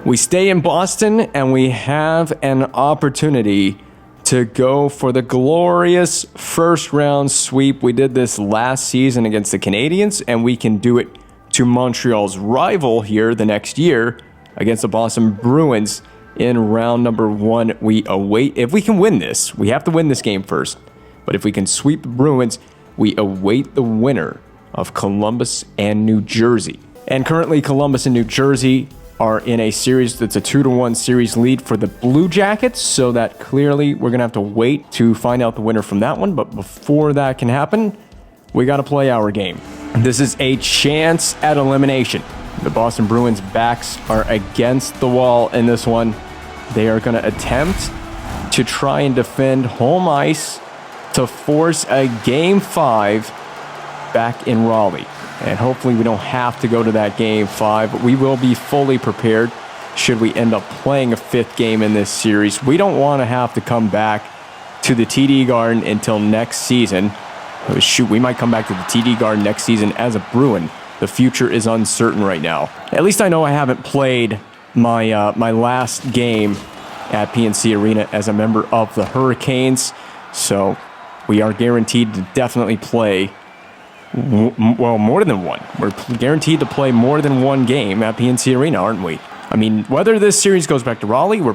We stay in Boston, and we have an opportunity to go for the glorious first-round sweep. We did this last season against the Canadiens, and we can do it to Montreal's rival here the next year against the Boston Bruins in round number 1. We await, if we can win this, we have to win this game first, but if we can sweep the Bruins, we await the winner of Columbus and New Jersey. And currently, Columbus and New Jersey are in a series that's a 2-1 series lead for the Blue Jackets, so that clearly we're going to have to wait to find out the winner from that one. But before that can happen, we got to play our game. This is a chance at elimination. The Boston Bruins' backs are against the wall in this one. They are going to attempt to try and defend home ice to force a Game 5 back in Raleigh. And hopefully we don't have to go to that Game 5, but we will be fully prepared should we end up playing a 5th game in this series. We don't want to have to come back to the TD Garden until next season. Oh, shoot, we might come back to the TD Garden next season as a Bruin. The future is uncertain right now. At least I know I haven't played my my last game at PNC Arena as a member of the Hurricanes, so we are guaranteed to definitely play more than one. We're guaranteed to play more than one game at PNC Arena, aren't we? I mean, whether this series goes back to Raleigh, we'll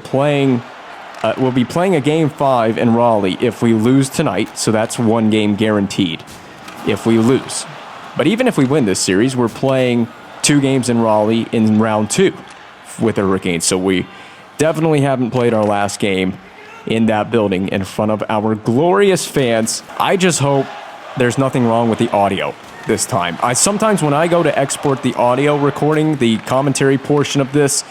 be playing a Game 5 in Raleigh if we lose tonight, so that's one game guaranteed if we lose. But even if we win this series, we're playing 2 games in Raleigh in round 2 with the Hurricanes, so we definitely haven't played our last game in that building in front of our glorious fans. I just hope there's nothing wrong with the audio this time. Sometimes when I go to export the audio recording, the commentary portion of this,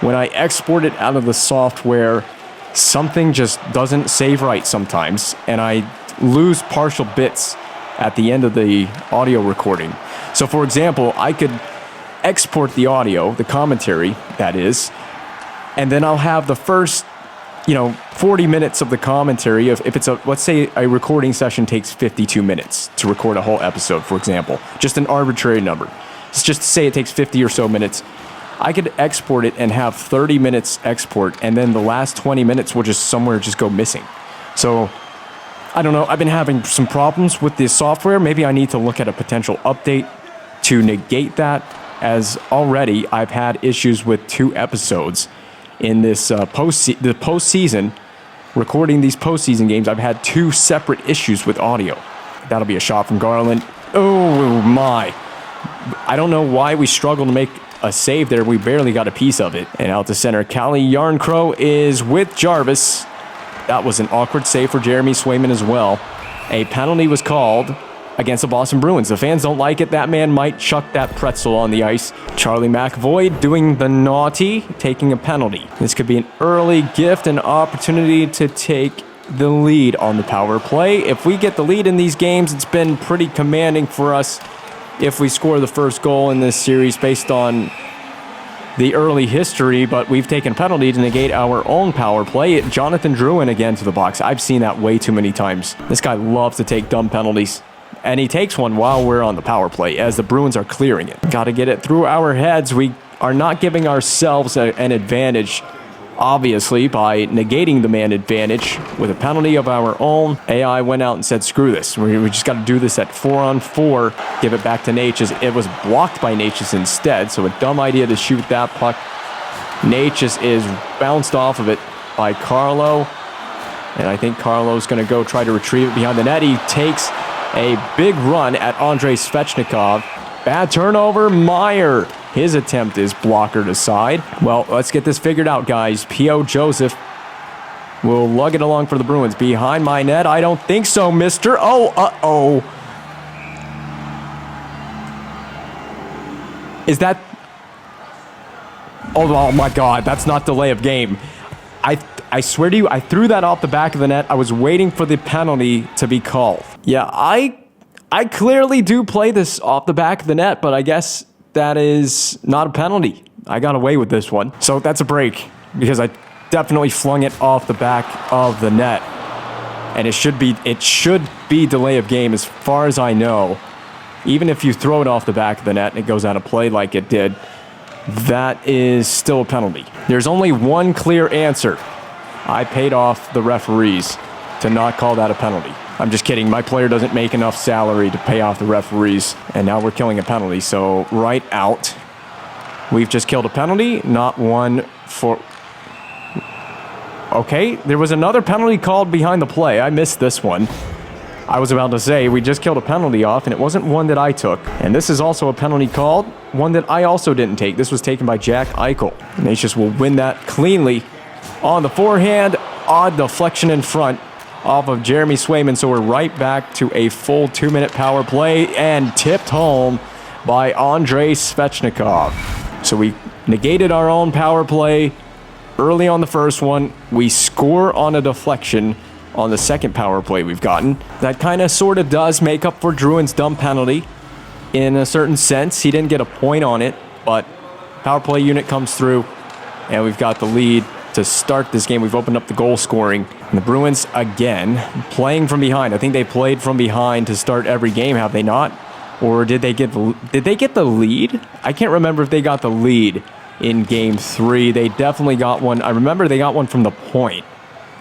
when I export it out of the software, something just doesn't save right sometimes, and I lose partial bits at the end of the audio recording. So for example, I could export the audio, the commentary, that is, and then I'll have the first 40 minutes of the commentary. If it's let's say a recording session takes 52 minutes to record a whole episode, for example, just an arbitrary number. It's just to say it takes 50 or so minutes. I could export it and have 30 minutes export, and then the last 20 minutes will just go missing. So, I don't know. I've been having some problems with this software. Maybe I need to look at a potential update to negate that, as already I've had issues with 2 episodes in this postseason. Recording these postseason games, I've had 2 separate issues with audio. That'll be a shot from Garland. Oh my. I don't know why we struggled to make a save there. We barely got a piece of it. And out to center, Calle Jarnkrok is with Jarvis. That was an awkward save for Jeremy Swayman as well. A penalty was called against the Boston Bruins. The fans don't like it. That man might chuck that pretzel on the ice. Charlie McAvoy doing the naughty, taking a penalty. This could be an early gift, an opportunity to take the lead on the power play. If we get the lead in these games, it's been pretty commanding for us if we score the first goal in this series based on the early history, but we've taken a penalty to negate our own power play. Jonathan Drouin again to the box. I've seen that way too many times. This guy loves to take dumb penalties, and he takes one while we're on the power play as the Bruins are clearing it. Got to get it through our heads. We are not giving ourselves an advantage, obviously, by negating the man advantage with a penalty of our own. AI went out and said, screw this. We just got to do this at 4-on-4. Give it back to Natchez. It was blocked by Natchez instead, so a dumb idea to shoot that puck. Natchez is bounced off of it by Carlo, and I think Carlo's going to go try to retrieve it behind the net. He takes a big run at Andrei Svechnikov. Bad turnover. Meyer. His attempt is blockered aside. Well, let's get this figured out, guys. P.O. Joseph will lug it along for the Bruins. Behind my net? I don't think so, mister. Oh, uh-oh. Is that... Oh, my God. That's not delay of game. I swear to you, I threw that off the back of the net. I was waiting for the penalty to be called. Yeah, I clearly do play this off the back of the net, but I guess that is not a penalty. I got away with this one. So that's a break because I definitely flung it off the back of the net. And it should be delay of game as far as I know. Even if you throw it off the back of the net and it goes out of play like it did, That is still a penalty. There's only one clear answer. I paid off the referees to not call that a penalty. I'm just kidding. My player doesn't make enough salary to pay off the referees. And now we're killing a penalty. So right out. We've just killed a penalty. Not one for... Okay, there was another penalty called behind the play. I missed this one. I was about to say, we just killed a penalty off, and it wasn't one that I took. And this is also a penalty called, one that I also didn't take. This was taken by Jack Eichel. Ignatius will win that cleanly on the forehand. Odd deflection in front off of Jeremy Swayman. So we're right back to a full 2-minute power play and tipped home by Andrei Svechnikov. So we negated our own power play early on the first one. We score on a deflection on the second power play we've gotten. That kind of sort of does make up for Drouin's dumb penalty in a certain sense. He didn't get a point on it, but power play unit comes through, and we've got the lead to start this game. We've opened up the goal scoring. And the Bruins, again, playing from behind. I think they played from behind to start every game, have they not? Or did they get the lead? I can't remember if they got the lead in Game 3. They definitely got one. I remember they got one from the point.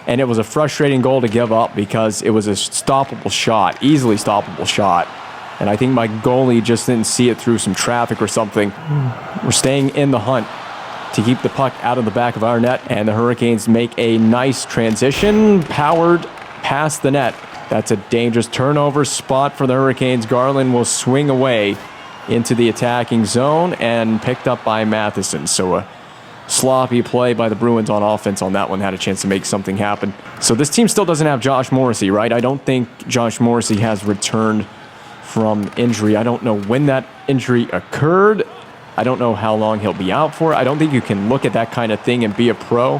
And it was a frustrating goal to give up because it was a stoppable shot, easily stoppable shot. And I think my goalie just didn't see it through some traffic or something. We're staying in the hunt to keep the puck out of the back of our net. And the Hurricanes make a nice transition, powered past the net. That's a dangerous turnover spot for the Hurricanes. Garland will swing away into the attacking zone and picked up by Matheson. So a sloppy play by the Bruins on offense on that one. Had a chance to make something happen. So this team still doesn't have Josh Morrissey, right? I don't think Josh Morrissey has returned from injury. I don't know when that injury occurred. I don't know how long he'll be out for. I don't think you can look at that kind of thing and be a pro.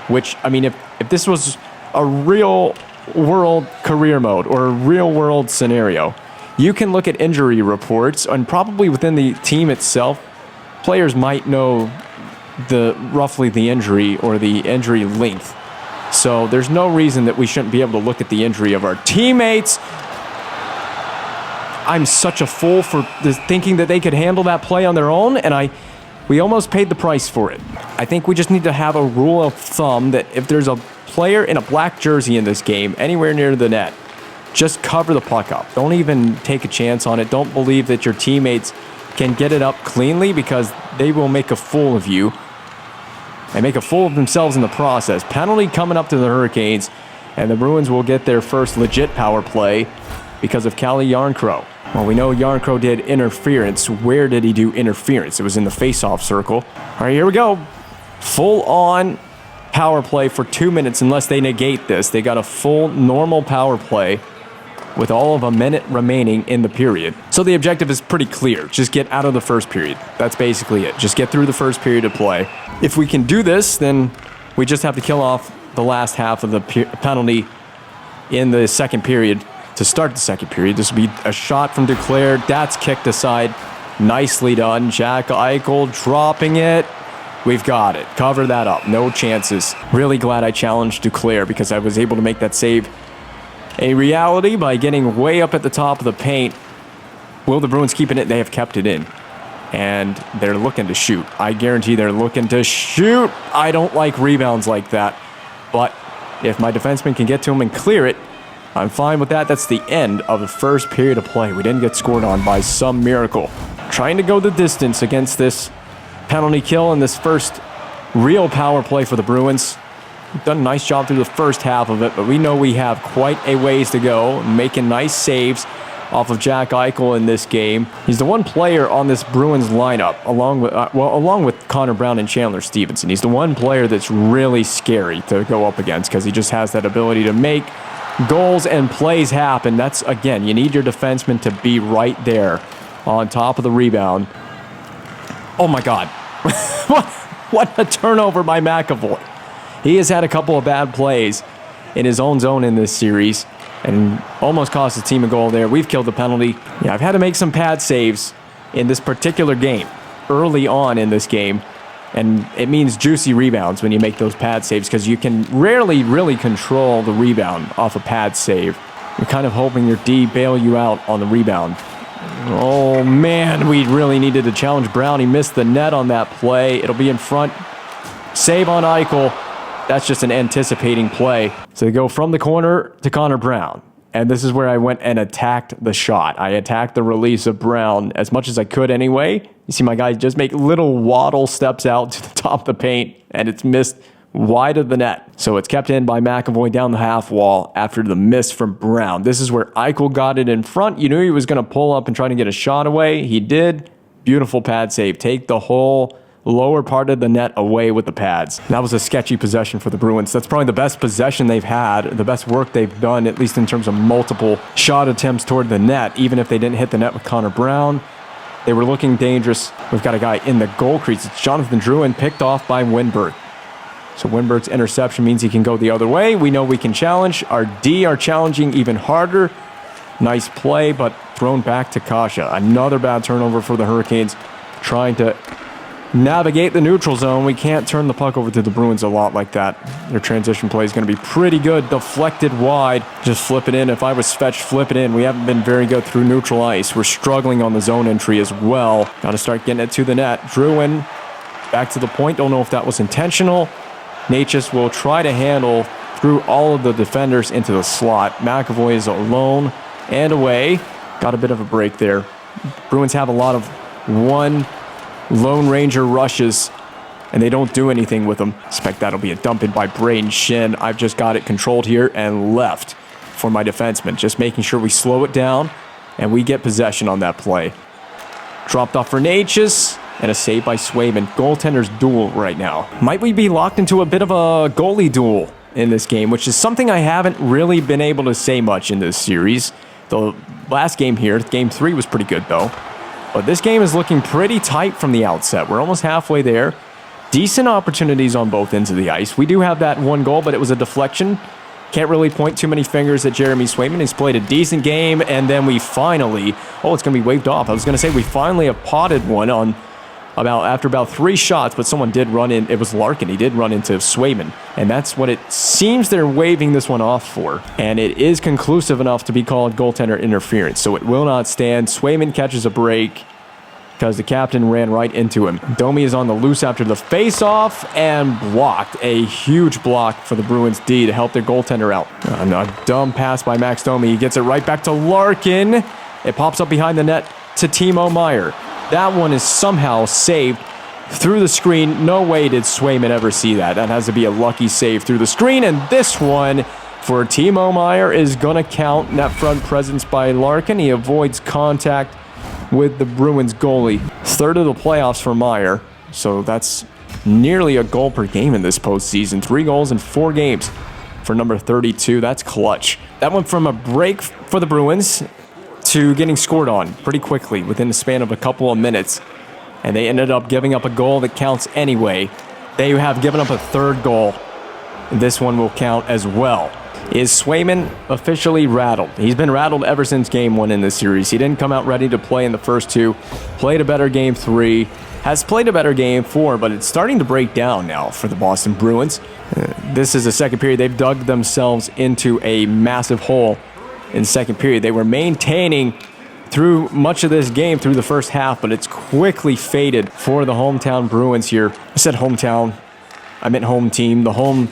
Which, I mean, if this was a real world career mode or a real world scenario, you can look at injury reports, and probably within the team itself, players might know roughly the injury or the injury length. So there's no reason that we shouldn't be able to look at the injury of our teammates. I'm such a fool for thinking that they could handle that play on their own, and we almost paid the price for it. I think we just need to have a rule of thumb that if there's a player in a black jersey in this game anywhere near the net, just cover the puck up. Don't even take a chance on it. Don't believe that your teammates can get it up cleanly, because they will make a fool of you and make a fool of themselves in the process. Penalty coming up to the Hurricanes, and the Bruins will get their first legit power play because of Calle Jarnkrok. Well, we know Jarnkrok did interference. Where did he do interference? It was in the face-off circle. All right, here we go. Full-on power play for 2 minutes unless they negate this. They got a full normal power play with all of a minute remaining in the period. So the objective is pretty clear. Just get out of the first period. That's basically it. Just get through the first period of play. If we can do this, then we just have to kill off the last half of the penalty in the second period to start the second period. This will be a shot from Duclair. That's kicked aside. Nicely done. Jack Eichel dropping it. We've got it. Cover that up. No chances. Really glad I challenged Duclair, because I was able to make that save a reality by getting way up at the top of the paint. Will the Bruins keep it in? They have kept it in. And they're looking to shoot. I guarantee they're looking to shoot. I don't like rebounds like that. But if my defenseman can get to him and clear it, I'm fine with that. That's the end of the first period of play. We didn't get scored on by some miracle. Trying to go the distance against this penalty kill in this first real power play for the Bruins. We've done a nice job through the first half of it, but we know we have quite a ways to go, making nice saves off of Jack Eichel in this game. He's the one player on this Bruins lineup, along with Connor Brown and Chandler Stevenson. He's the one player that's really scary to go up against, because he just has that ability to make goals and plays happen. That's, again, you need your defenseman to be right there on top of the rebound. Oh my God. What a turnover by McAvoy. He has had a couple of bad plays in his own zone in this series and almost cost the team a goal there. We've killed the penalty. Yeah, I've had to make some pad saves in this particular game, early on in this game, and it means juicy rebounds when you make those pad saves, because you can rarely really control the rebound off a pad save. You're kind of hoping your D bail you out on the rebound. Oh, man, we really needed to challenge Brown. He missed the net on that play. It'll be in front. Save on Eichel. That's just an anticipating play. So they go from the corner to Connor Brown. And this is where I went and attacked the shot. I attacked the release of Brown as much as I could anyway. You see my guys just make little waddle steps out to the top of the paint, and it's missed wide of the net. So it's kept in by McAvoy down the half wall after the miss from Brown. This is where Eichel got it in front. You knew he was going to pull up and try to get a shot away. He did. Beautiful pad save. Take the whole lower part of the net away with the pads. That was a sketchy possession for the Bruins. That's probably the best possession they've had, the best work they've done, at least in terms of multiple shot attempts toward the net, even if they didn't hit the net with Connor Brown. They were looking dangerous. We've got a guy in the goal crease. It's Jonathan Drouin, picked off by Winberg. So Winberg's interception means he can go the other way. We know we can challenge. Our D are challenging even harder. Nice play, but thrown back to Kasha. Another bad turnover for the Hurricanes, trying to navigate the neutral zone. We can't turn the puck over to the Bruins a lot like that. Their transition play is going to be pretty good. Deflected wide. Just flip it in. If I was fetched, flip it in. We haven't been very good through neutral ice. We're struggling on the zone entry as well. Got to start getting it to the net. Drouin back to the point. Don't know if that was intentional. Natchez will try to handle through all of the defenders into the slot. McAvoy is alone and away. Got a bit of a break there. Bruins have a lot of one Lone Ranger rushes, and they don't do anything with them. Expect that'll be a dump in by Braden Shin. I've just got it controlled here and left for my defenseman. Just making sure we slow it down and we get possession on that play. Dropped off for Natchez, and a save by Swayman. Goaltender's duel right now. Might we be locked into a bit of a goalie duel in this game, which is something I haven't really been able to say much in this series. The last game here, game 3, was pretty good though. But this game is looking pretty tight from the outset. We're almost halfway there. Decent opportunities on both ends of the ice. We do have that one goal, but it was a deflection. Can't really point too many fingers at Jeremy Swayman. He's played a decent game, and then we finally... Oh, it's going to be waved off. I was going to say we finally have potted one on after about 3 shots, but someone did run in. It was Larkin. He did run into Swayman, and that's what it seems they're waving this one off for. And it is conclusive enough to be called goaltender interference, so it will not stand. Swayman catches a break because the captain ran right into him. Domi is on the loose after the face-off and blocked. A huge block for the Bruins D to help their goaltender out. A dumb pass by Max Domi. He gets it right back to Larkin. It pops up behind the net to Timo Meier. That one is somehow saved through the screen. No way did Swayman ever see that. That has to be a lucky save through the screen. And this one for Timo Meier is going to count. Net front presence by Larkin. He avoids contact with the Bruins goalie. 3rd of the playoffs for Meier. So that's nearly a goal per game in this postseason. 3 goals in 4 games for number 32. That's clutch. That went from a break for the Bruins to getting scored on pretty quickly within the span of a couple of minutes. And they ended up giving up a goal that counts anyway. They have given up a 3rd goal. And this one will count as well. Is Swayman officially rattled? He's been rattled ever since game 1 in this series. He didn't come out ready to play in the first 2. Played a better game 3. Has played a better game 4, but it's starting to break down now for the Boston Bruins. This is the second period. They've dug themselves into a massive hole in the second period. They were maintaining through much of this game through the first half, but it's quickly faded for the hometown Bruins here. I said hometown. I meant home team. The home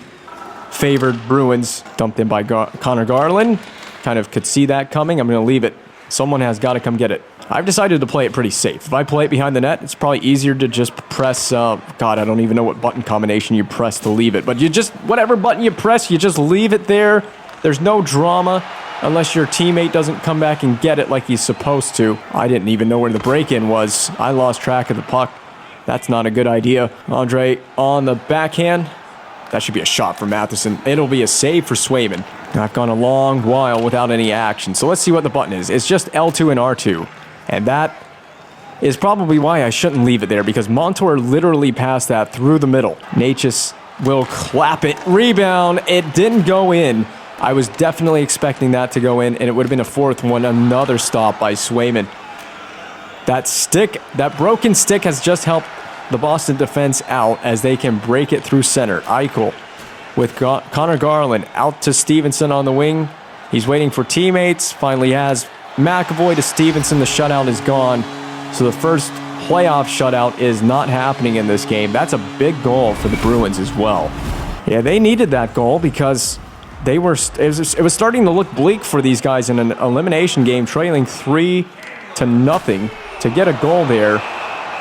favored Bruins, dumped in by Connor Garland. Kind of could see that coming. I'm going to leave it. Someone has got to come get it. I've decided to play it pretty safe. If I play it behind the net, it's probably easier to just press, God, I don't even know what button combination you press to leave it. But you just, whatever button you press, you just leave it there. There's no drama unless your teammate doesn't come back and get it like he's supposed to. I didn't even know where the break-in was. I lost track of the puck. That's not a good idea. Andre on the backhand. That should be a shot for Matheson. It'll be a save for Swayman. I've gone a long while without any action. So let's see what the button is. It's just L2 and R2. And that is probably why I shouldn't leave it there, because Montour literally passed that through the middle. Natchez will clap it. Rebound. It didn't go in. I was definitely expecting that to go in, and it would have been a 4th one. Another stop by Swayman. That stick, that broken stick has just helped the Boston defense out as they can break it through center. Eichel with Connor Garland out to Stevenson on the wing. He's waiting for teammates. Finally has McAvoy to Stevenson. The shutout is gone. So the first playoff shutout is not happening in this game. That's a big goal for the Bruins as well. Yeah, they needed that goal because it was starting to look bleak for these guys in an elimination game, trailing 3-0. To get a goal there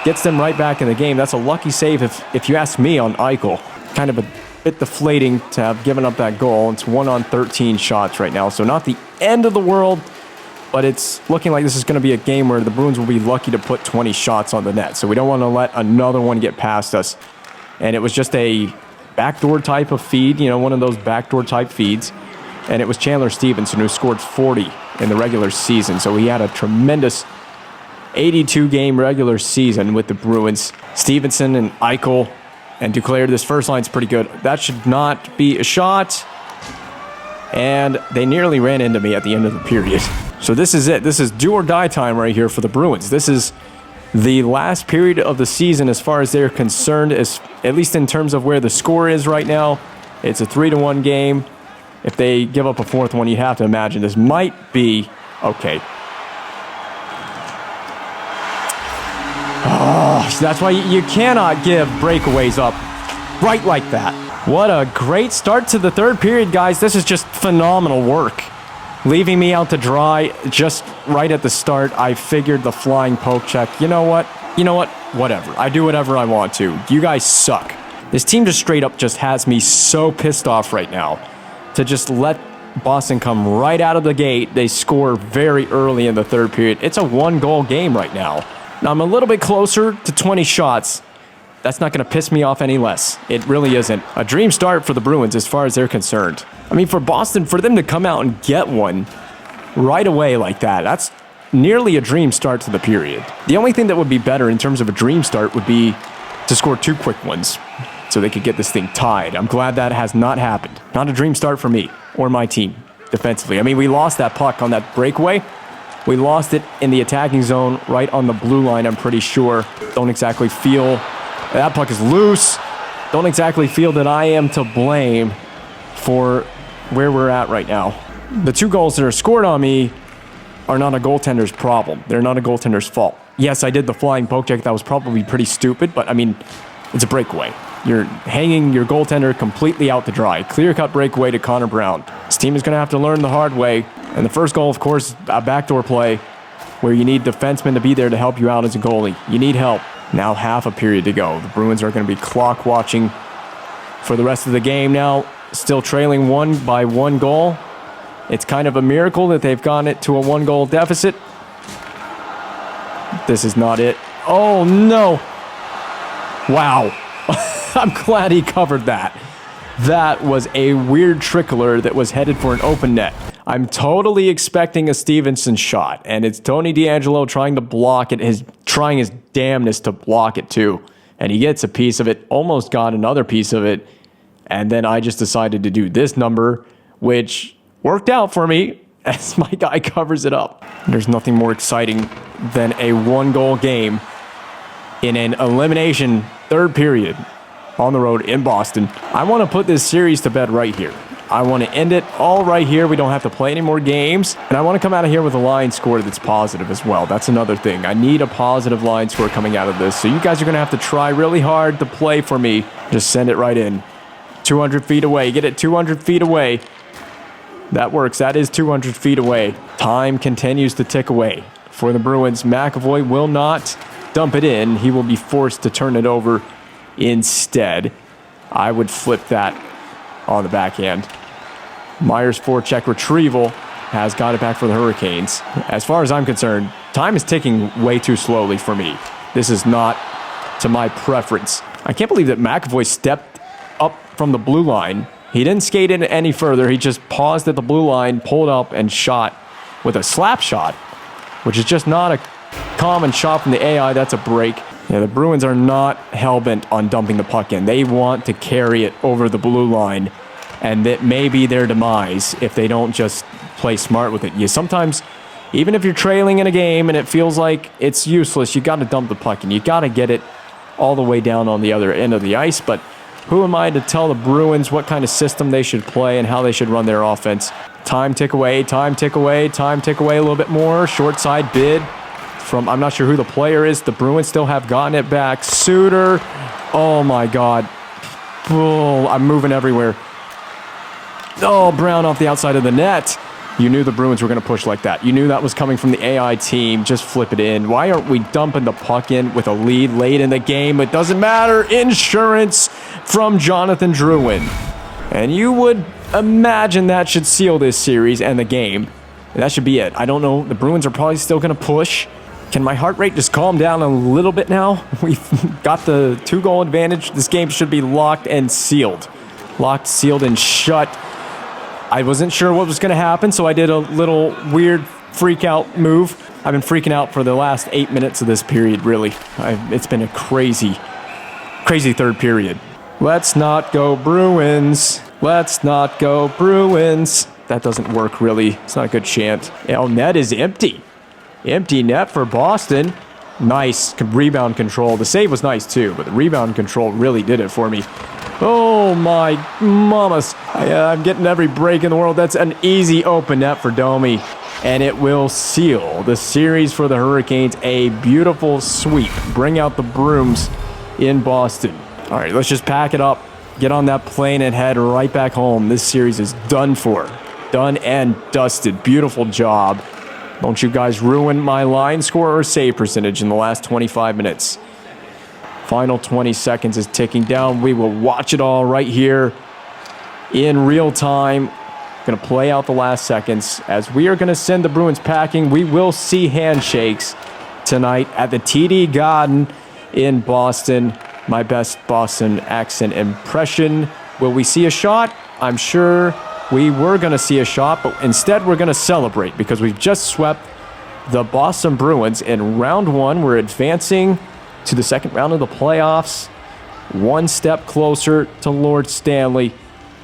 gets them right back in the game. That's a lucky save if you ask me on Eichel. Kind of a bit deflating to have given up that goal. It's 1 on 13 shots right now, so not the end of the world, but it's looking like this is going to be a game where the Bruins will be lucky to put 20 shots on the net, so we don't want to let another one get past us. And it was just a backdoor type of feed, one of those backdoor type feeds, and it was Chandler Stevenson who scored 40 in the regular season, so he had a tremendous 82-game regular season with the Bruins. Stevenson and Eichel and Duclair, this first line's pretty good. That should not be a shot. And they nearly ran into me at the end of the period. So this is it. This is do or die time right here for the Bruins. This is the last period of the season as far as they're concerned, at least in terms of where the score is right now. It's a 3-1 game. If they give up a fourth one, you have to imagine this might be okay. Oh, that's why you cannot give breakaways up right like that. What a great start to the third period, guys. This is just phenomenal work. Leaving me out to dry just right at the start. I figured the flying poke check. You know what? Whatever. I do whatever I want to. You guys suck. This team just straight up just has me so pissed off right now to just let Boston come right out of the gate. They score very early in the third period. It's a 1-goal game right now. Now, I'm a little bit closer to 20 shots. That's not going to piss me off any less. It really isn't. A dream start for the Bruins as far as they're concerned. I mean, for Boston, for them to come out and get one right away like that, that's nearly a dream start to the period. The only thing that would be better in terms of a dream start would be to score 2 quick ones so they could get this thing tied. I'm glad that has not happened. Not a dream start for me or my team defensively. I mean, we lost that puck on that breakaway. We lost it in the attacking zone right on the blue line, I'm pretty sure. Don't exactly feel that puck is loose. Don't exactly feel that I am to blame for where we're at right now. The 2 goals that are scored on me are not a goaltender's problem. They're not a goaltender's fault. Yes, I did the flying poke check. That was probably pretty stupid, but I mean, it's a breakaway. You're hanging your goaltender completely out to dry. Clear-cut breakaway to Connor Brown. This team is going to have to learn the hard way. And the first goal, of course, a backdoor play where you need defensemen to be there to help you out as a goalie. You need help. Now half a period to go. The Bruins are going to be clock watching for the rest of the game now. Still trailing 1 goal. It's kind of a miracle that they've gotten it to a 1-goal deficit. This is not it. Oh, no. Wow. I'm glad he covered that. That was a weird trickler that was headed for an open net. I'm totally expecting a Stevenson shot, and it's Tony DeAngelo trying to block it, trying his damnedest to block it too. And he gets a piece of it, almost got another piece of it, and then I just decided to do this number, which worked out for me as my guy covers it up. There's nothing more exciting than a 1-goal game in an elimination third period on the road in Boston. I want to put this series to bed right here. I want to end it all right here. We don't have to play any more games. And I want to come out of here with a line score that's positive as well. That's another thing. I need a positive line score coming out of this. So you guys are going to have to try really hard to play for me. Just send it right in. 200 feet away. Get it 200 feet away. That works. That is 200 feet away. Time continues to tick away for the Bruins. McAvoy will not dump it in. He will be forced to turn it over instead. I would flip that on the backhand. Myers' forecheck retrieval has got it back for the Hurricanes. As far as I'm concerned, time is ticking way too slowly for me. This is not to my preference. I can't believe that McAvoy stepped up from the blue line. He didn't skate in any further. He just paused at the blue line, pulled up, and shot with a slap shot, which is just not a common shot from the AI. That's a break. Yeah, the Bruins are not hell-bent on dumping the puck in. They want to carry it over the blue line, and that may be their demise if they don't just play smart with it. You sometimes, even if you're trailing in a game and it feels like it's useless, you got to dump the puck, and you got to get it all the way down on the other end of the ice. But Who am I to tell the Bruins what kind of system they should play and how they should run their offense? Time tick away, time tick away, time tick away a little bit more. Short side bid from, I'm not sure who the player is. The Bruins still have gotten it back. Suter. Oh my God. Oh, I'm moving everywhere. Oh, Brown off the outside of the net. You knew the Bruins were going to push like that. You knew that was coming from the AI team. Just flip it in. Why aren't we dumping the puck in with a lead late in the game? It doesn't matter. Insurance from Jonathan Drouin. And you would imagine that should seal this series and the game. And that should be it. I don't know. The Bruins are probably still going to push. Can my heart rate just calm down a little bit now? We've got the 2-goal advantage. This game should be locked and sealed. Locked, sealed, and shut. I wasn't sure what was going to happen, so I did a little weird freak-out move. I've been freaking out for the last 8 minutes of this period, really. It's been a crazy, crazy third period. Let's not go Bruins. Let's not go Bruins. That doesn't work, really. It's not a good chant. Oh, net is empty. Empty net for Boston. Nice rebound control. The save was nice, too, but the rebound control really did it for me. Oh my mamas. I'm getting every break in the world. That's an easy open net for Domi. And it will seal the series for the Hurricanes. A beautiful sweep. Bring out the brooms in Boston. All right, let's just pack it up. Get on that plane and head right back home. This series is done for. Done and dusted. Beautiful job. Don't you guys ruin my line score or save percentage in the last 25 minutes. Final 20 seconds is ticking down. We will watch it all right here in real time. Going to play out the last seconds as we are going to send the Bruins packing. We will see handshakes tonight at the TD Garden in Boston. My best Boston accent impression. Will we see a shot? I'm sure we were going to see a shot, but instead we're going to celebrate because we've just swept the Boston Bruins in round one. We're advancing to the second round of the playoffs. One step closer to Lord Stanley.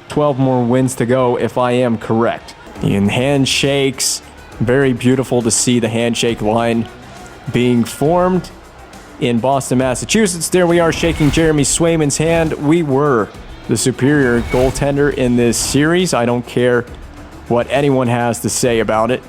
12 more wins to go if I am correct. In handshakes, very beautiful to see the handshake line being formed in Boston, Massachusetts. There we are shaking Jeremy Swayman's hand. We were the superior goaltender in this series. I don't care what anyone has to say about it.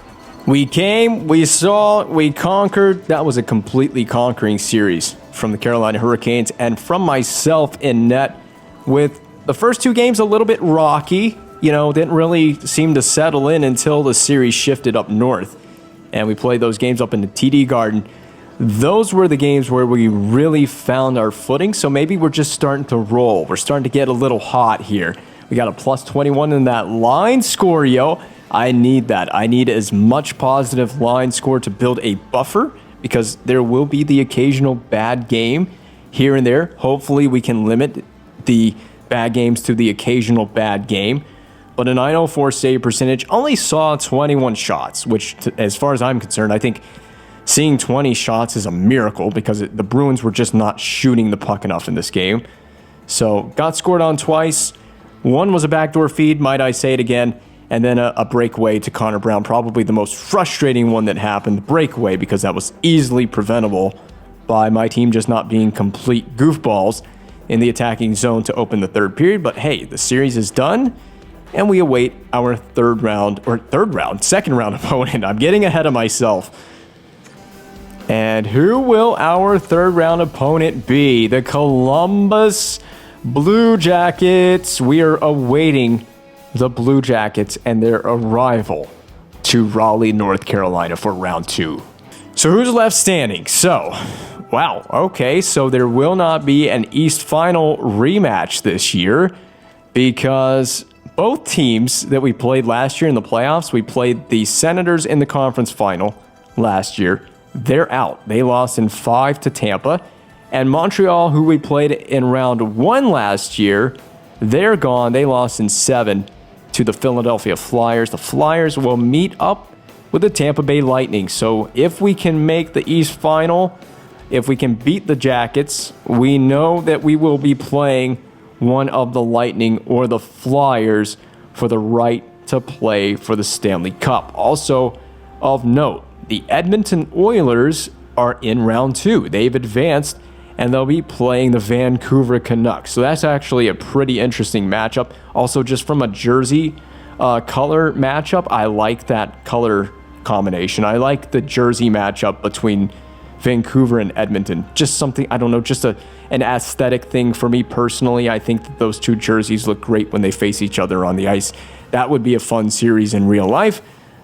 We came, we saw, we conquered. That was a completely conquering series from the Carolina Hurricanes and from myself in net, with the first two games a little bit rocky. You know, didn't really seem to settle in until the series shifted up north. And we played those games up in the TD Garden. Those were the games where we really found our footing. So maybe we're just starting to roll. We're starting to get a little hot here. We got a plus 21 in that line score, yo. I need that. I need as much positive line score to build a buffer because there will be the occasional bad game here and there. Hopefully we can limit the bad games to the occasional bad game. But a 904 save percentage, only saw 21 shots, which as far as I'm concerned, I think seeing 20 shots is a miracle because the Bruins were just not shooting the puck enough in this game. So got scored on twice. One was a backdoor feed, might I say it again. And then a breakaway to Connor Brown, probably the most frustrating one that happened. The breakaway, because that was easily preventable by my team just not being complete goofballs in the attacking zone to open the third period. But hey, the series is done, and we await our second round opponent. I'm getting ahead of myself. And who will our third round opponent be? The Columbus Blue Jackets. We are awaiting the Blue Jackets and their arrival to Raleigh, North Carolina for round two. So who's left standing? So, wow, okay, so there will not be an East Final rematch this year because both teams that we played last year in the playoffs, we played the Senators in the conference final last year. They're out. They lost in 5 to Tampa. And Montreal, who we played in round one last year, they're gone. They lost in 7 to the Philadelphia Flyers. The Flyers will meet up with the Tampa Bay Lightning. So if we can make the East Final, if we can beat the Jackets, we know that we will be playing one of the Lightning or the Flyers for the right to play for the Stanley Cup. Also of note, the Edmonton Oilers are in round two. They've advanced, and they'll be playing the Vancouver Canucks. So that's actually a pretty interesting matchup. Also, just from a jersey color matchup, I like that color combination. I like the jersey matchup between Vancouver and Edmonton. Just something, I don't know, just an aesthetic thing for me personally. I think that those two jerseys look great when they face each other on the ice. That would be a fun series in real life.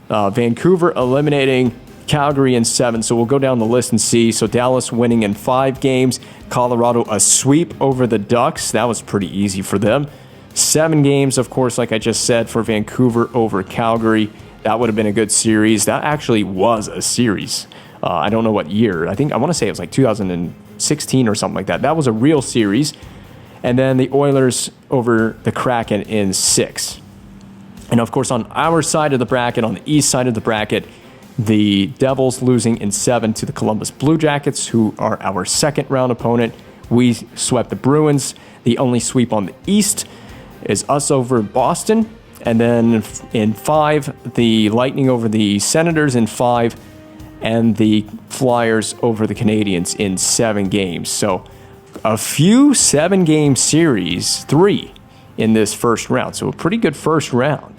Vancouver eliminating Calgary in 7. So we'll go down the list and see. So Dallas winning in 5 games. Colorado a sweep over the Ducks. That was pretty easy for them. 7 games, of course, like I just said, for Vancouver over Calgary. That would have been a good series. That actually was a series. I don't know what year. I want to say it was like 2016 or something like that. That was a real series. And then the Oilers over the Kraken in 6. And of course, on our side of the bracket, on the east side of the bracket, the Devils losing in 7 to the Columbus Blue Jackets, who are our second round opponent. We swept the Bruins. The only sweep on the east is us over Boston. And then in 5, the Lightning over the Senators in 5, and the Flyers over the Canadiens in 7 games. So a few 7-game series, 3 in this first round. So a pretty good first round.